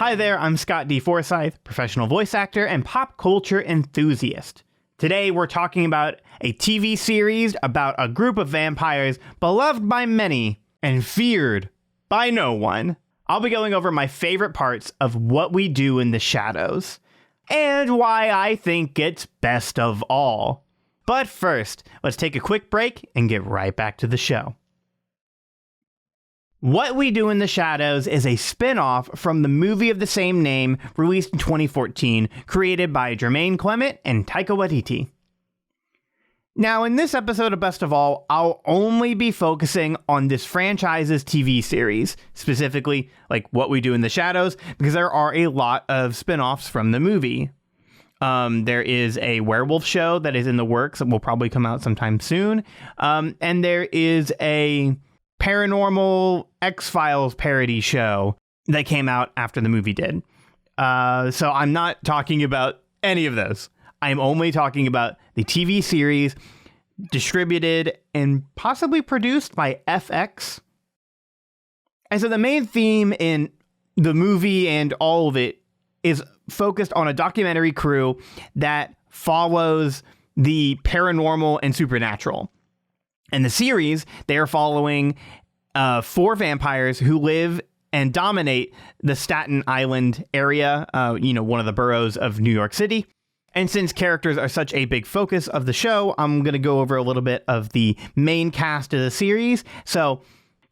Hi there, I'm Scott D. Forsyth, professional voice actor and pop culture enthusiast. Today we're talking about a TV series about a group of vampires beloved by many and feared by no one. I'll be going over my favorite parts of What We Do in the Shadows, and why I think it's best of all. But first, let's take a quick break and get right back to the show. What We Do in the Shadows is a spin-off from the movie of the same name released in 2014, created by Jermaine Clement and Taika Waititi. Now, in this episode of Best of All, I'll only be focusing on this franchise's TV series, specifically like What We Do in the Shadows, because there are a lot of spin-offs from the movie. There is a werewolf show that is in the works that will probably come out sometime soon, and there is a paranormal X-Files parody show that came out after the movie did. So I'm not talking about any of those. I'm only talking about the TV series distributed and possibly produced by FX. And so the main theme in the movie and all of it is focused on a documentary crew that follows the paranormal and supernatural. In the series, they are following 4 vampires who live and dominate the Staten Island area, one of the boroughs of New York City. And since characters are such a big focus of the show, I'm going to go over a little bit of the main cast of the series. So,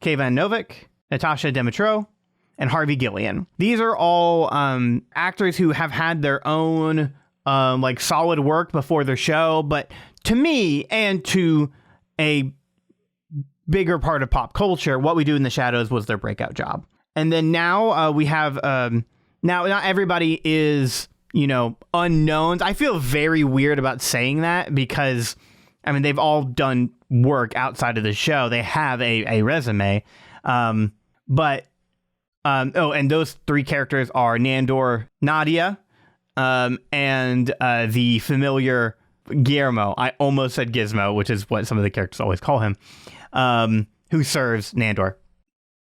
Kayvan Novak, Natasha Demetro, and Harvey Gillian. These are all actors who have had their own solid work before their show, but to me and to a bigger part of pop culture, What We Do in the Shadows was their breakout job. And then now we have now not everybody is unknowns. I feel very weird about saying that because they've all done work outside of the show. They have a resume, and those 3 characters are Nandor, Nadia, and the familiar Guillermo. I almost said Gizmo, which is what some of the characters always call him, who serves Nandor.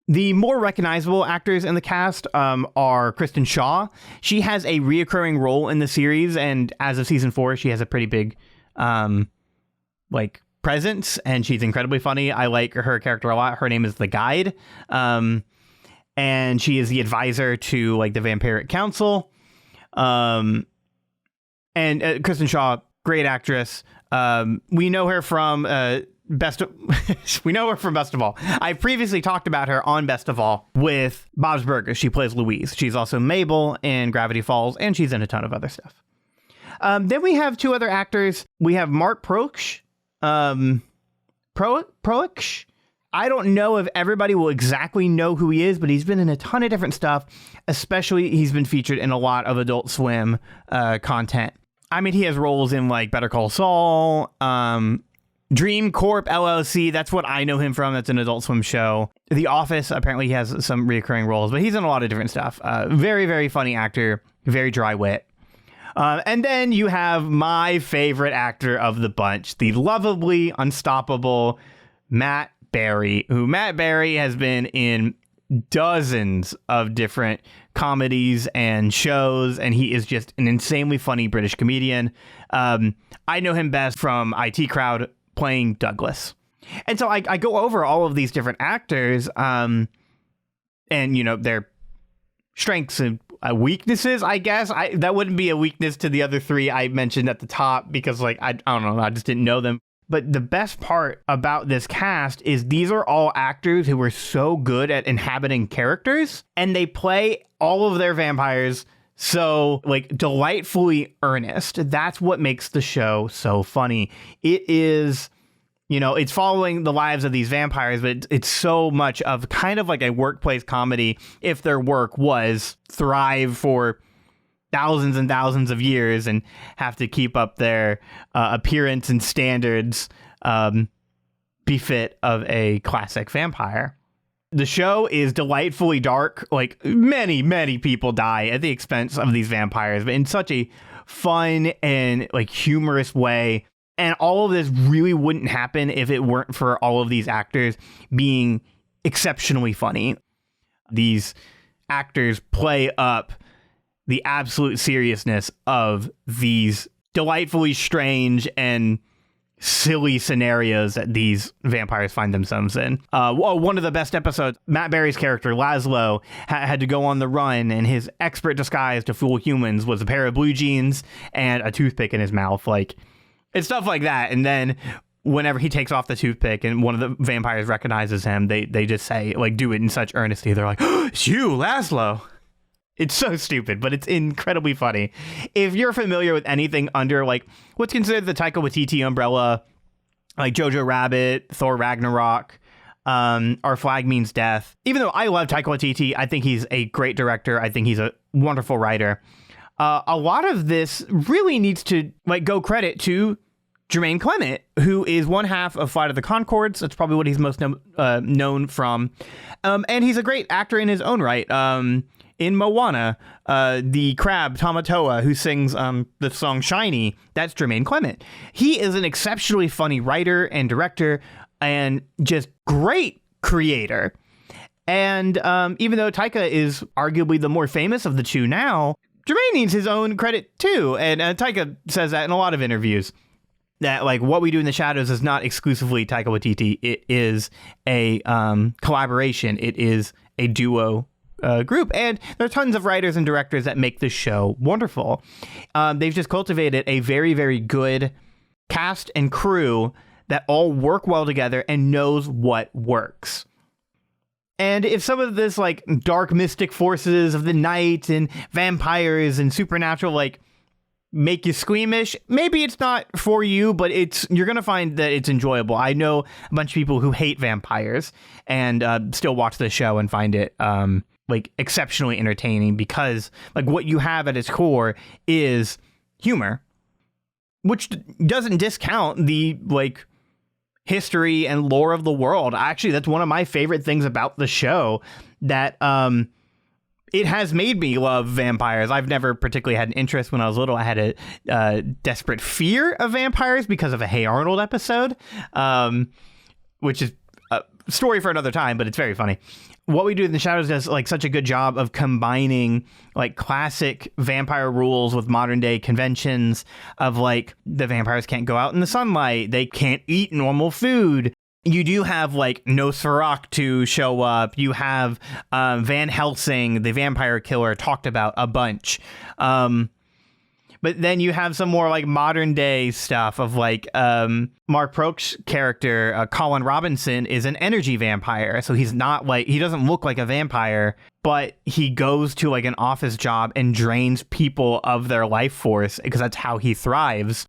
The more recognizable actors in the cast are Kristen Shaw. She has a reoccurring role in the series, and as of season 4, she has a pretty big presence, and she's incredibly funny. I like her character a lot. Her name is The Guide, and she is the advisor to the Vampiric Council. And Kristen Shaw, great actress. We know her from Best of All. I previously talked about her on Best of All with Bob's Burgers. She plays Louise. She's also Mabel in Gravity Falls, and she's in a ton of other stuff. Then we have 2 other actors. We have Mark Proch. Proch? I don't know if everybody will exactly know who he is, but he's been in a ton of different stuff. Especially, he's been featured in a lot of Adult Swim content. He has roles in Better Call Saul, Dream Corp LLC. That's what I know him from. That's an Adult Swim show. The Office, apparently he has some recurring roles, but he's in a lot of different stuff. Very, very funny actor. Very dry wit. And then you have my favorite actor of the bunch, the lovably unstoppable Matt Berry, who Matt Berry has been in dozens of different comedies and shows, and he is just an insanely funny British comedian. I know him best from IT Crowd playing Douglas. And so I go over all of these different actors and their strengths and weaknesses, I guess. That wouldn't be a weakness to the other 3 I mentioned at the top because I don't know, I just didn't know them. But the best part about this cast is these are all actors who are so good at inhabiting characters, and they play all of their vampires so delightfully earnest. That's what makes the show so funny. It is, it's following the lives of these vampires, but it's so much of kind of like a workplace comedy if their work was thrive for thousands and thousands of years and have to keep up their appearance and standards befit of a classic vampire. The show is delightfully dark. Many, many people die at the expense of these vampires, but in such a fun and humorous way. And all of this really wouldn't happen if it weren't for all of these actors being exceptionally funny. These actors play up the absolute seriousness of these delightfully strange and silly scenarios that these vampires find themselves in. One of the best episodes, Matt Berry's character, Laszlo, had to go on the run, and his expert disguise to fool humans was a pair of blue jeans and a toothpick in his mouth. Like, it's stuff like that. And then whenever he takes off the toothpick and one of the vampires recognizes him, they just say, like, do it in such earnesty. They're like, oh, it's you, Laszlo. It's so stupid, but it's incredibly funny. If you're familiar with anything under, like, what's considered the Taika Waititi umbrella, like Jojo Rabbit, Thor Ragnarok, Our Flag Means Death. Even though I love Taika Waititi, I think he's a great director. I think he's a wonderful writer. A lot of this really needs to, like, go credit to Jermaine Clement, who is one half of Flight of the Conchords. That's probably what he's most known from. And he's a great actor in his own right. In Moana, the crab Tamatoa, who sings the song Shiny, that's Jermaine Clement. He is an exceptionally funny writer and director and just great creator. And even though Taika is arguably the more famous of the two now, Jermaine needs his own credit too. And Taika says that in a lot of interviews, that, like, What We Do in the Shadows is not exclusively Taika Waititi. It is a collaboration. It is a duo group, and there are tons of writers and directors that make this show wonderful. They've just cultivated a very, very good cast and crew that all work well together and knows what works. And if some of this, like, dark mystic forces of the night and vampires and supernatural, like, make you squeamish, maybe it's not for you, but you're gonna find that it's enjoyable. I know a bunch of people who hate vampires and still watch the show and find it like exceptionally entertaining, because, like, what you have at its core is humor, which doesn't discount the, like, history and lore of the world. Actually, that's one of my favorite things about the show, that it has made me love vampires. I've never particularly had an interest when I was little. I had a desperate fear of vampires because of a Hey Arnold episode, which is a story for another time, but it's very funny. What We Do in the Shadows does, like, such a good job of combining, like, classic vampire rules with modern day conventions of, like, the vampires can't go out in the sunlight. They can't eat normal food. You do have, like, Nosferatu show up. You have Van Helsing, the vampire killer, talked about a bunch. But then you have some more, like, modern day stuff of, like, Mark Proksch's character, Colin Robinson, is an energy vampire. So he's not, like, he doesn't look like a vampire, but he goes to, like, an office job and drains people of their life force because that's how he thrives.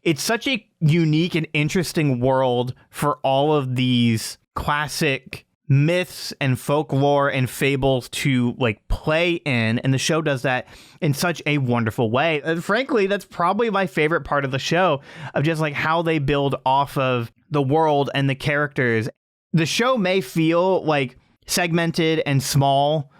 It's such a unique and interesting world for all of these classic myths and folklore and fables to, like, play in, and the show does that in such a wonderful way. And frankly, that's probably my favorite part of the show, of just, like, how they build off of the world and the characters. The show may feel, like, segmented and small,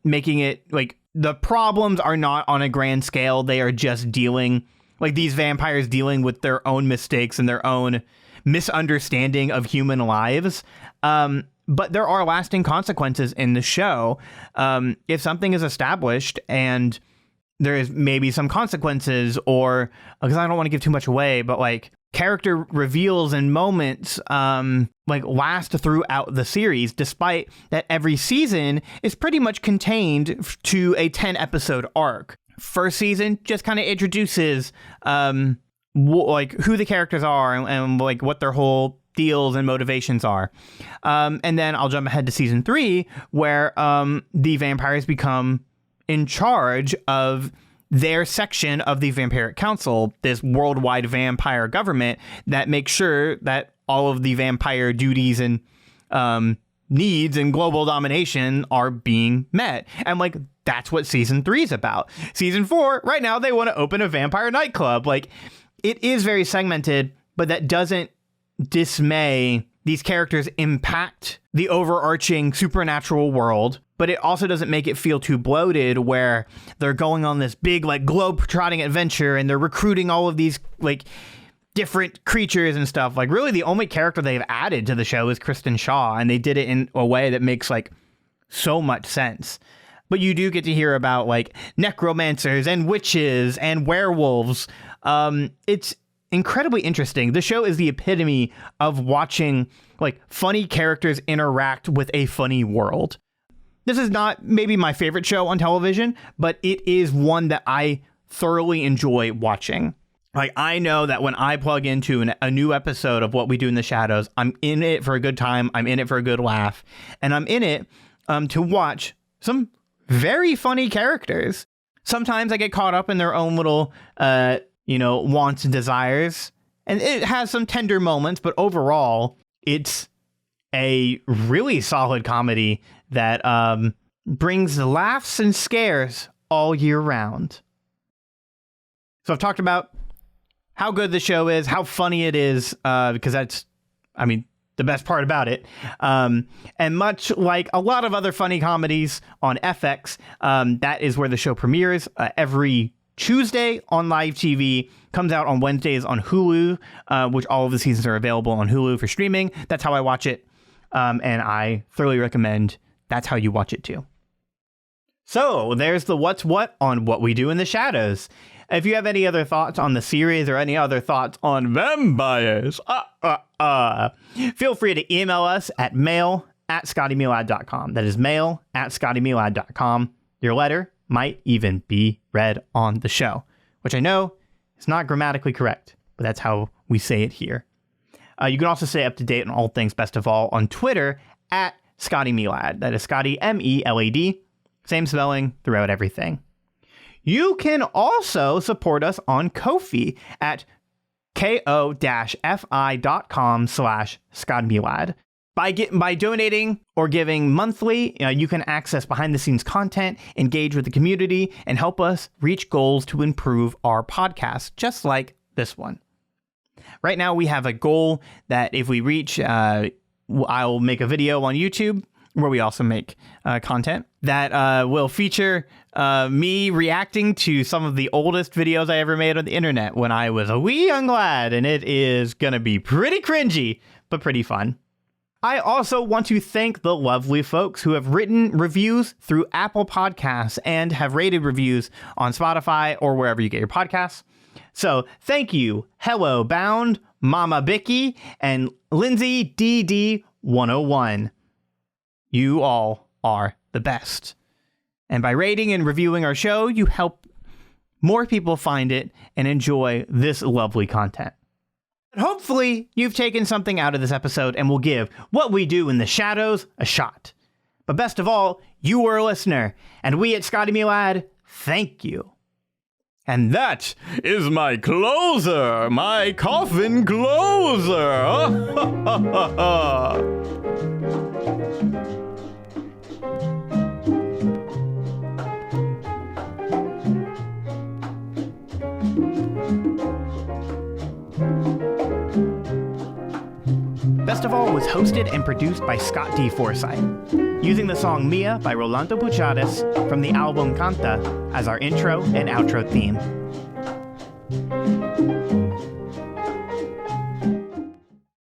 making it, like, the problems are not on a grand scale. They are just dealing, like, these vampires dealing with their own mistakes and their own misunderstanding of human lives. But there are lasting consequences in the show. If something is established and there is maybe some consequences, or, because I don't want to give too much away, but, like, character reveals and moments like, last throughout the series, despite that every season is pretty much contained to a 10-episode arc. First season just kind of introduces like, who the characters are and like what their whole deals and motivations are. And then I'll jump ahead to season 3, where the vampires become in charge of their section of the Vampiric Council, this worldwide vampire government that makes sure that all of the vampire duties and needs and global domination are being met. And, like, that's what season 3 is about. Season 4, right now, they want to open a vampire nightclub. Like, it is very segmented, but that doesn't dismay these characters' impact the overarching supernatural world, but it also doesn't make it feel too bloated, where they're going on this big, like, globe-trotting adventure and they're recruiting all of these, like, different creatures and stuff. Like, really the only character they've added to the show is Kristen Shaw, and they did it in a way that makes, like, so much sense. but you do get to hear about like necromancers and witches and werewolves. It's incredibly interesting. The show is the epitome of watching like funny characters interact with a funny world. This is not maybe my favorite show on television, but it is one that I thoroughly enjoy watching. Like, I know that when I plug into a new episode of What We Do in the Shadows, I'm in it for a good time. I'm in it for a good laugh. And I'm in it to watch some very funny characters. Sometimes I get caught up in their own little, wants and desires. And it has some tender moments, but overall, it's a really solid comedy that brings laughs and scares all year round. So I've talked about how good the show is, how funny it is, because that's, the best part about it. And much like a lot of other funny comedies on FX, that is where the show premieres every Tuesday on live TV, comes out on Wednesdays on Hulu, which all of the seasons are available on Hulu for streaming. That's how I watch it. And I thoroughly recommend that's how you watch it too. So there's the what's what on What We Do in the Shadows. If you have any other thoughts on the series or any other thoughts on vampires, feel free to email us at mail@ScottyMeLad.com. That is mail@ScottyMeLad.com. Your letter might even be read on the show, which I know is not grammatically correct, but that's how we say it here. You can also stay up to date on all things Best of All on Twitter at ScottyMeLad. That is Scotty, MELAD. Same spelling throughout everything. You can also support us on Ko-fi at ko-fi.com/ScottyMeLad. By donating or giving monthly, you can access behind-the-scenes content, engage with the community, and help us reach goals to improve our podcast, just like this one. Right now, we have a goal that if we reach, I'll make a video on YouTube where we also make content that will feature me reacting to some of the oldest videos I ever made on the internet when I was a wee young lad, and it is going to be pretty cringy, but pretty fun. I also want to thank the lovely folks who have written reviews through Apple Podcasts and have rated reviews on Spotify or wherever you get your podcasts. So thank you, Hello Bound, Mama Bicky, and Lindsay DD101. You all are the best. And by rating and reviewing our show, you help more people find it and enjoy this lovely content. Hopefully, you've taken something out of this episode and will give What We Do in the Shadows a shot. But best of all, you were a listener, and we at ScottyMeLad thank you. And that is my closer, my coffin closer. Best of All was hosted and produced by Scott D. Forsythe, using the song Mia by Rolando Puchades from the album Canta as our intro and outro theme.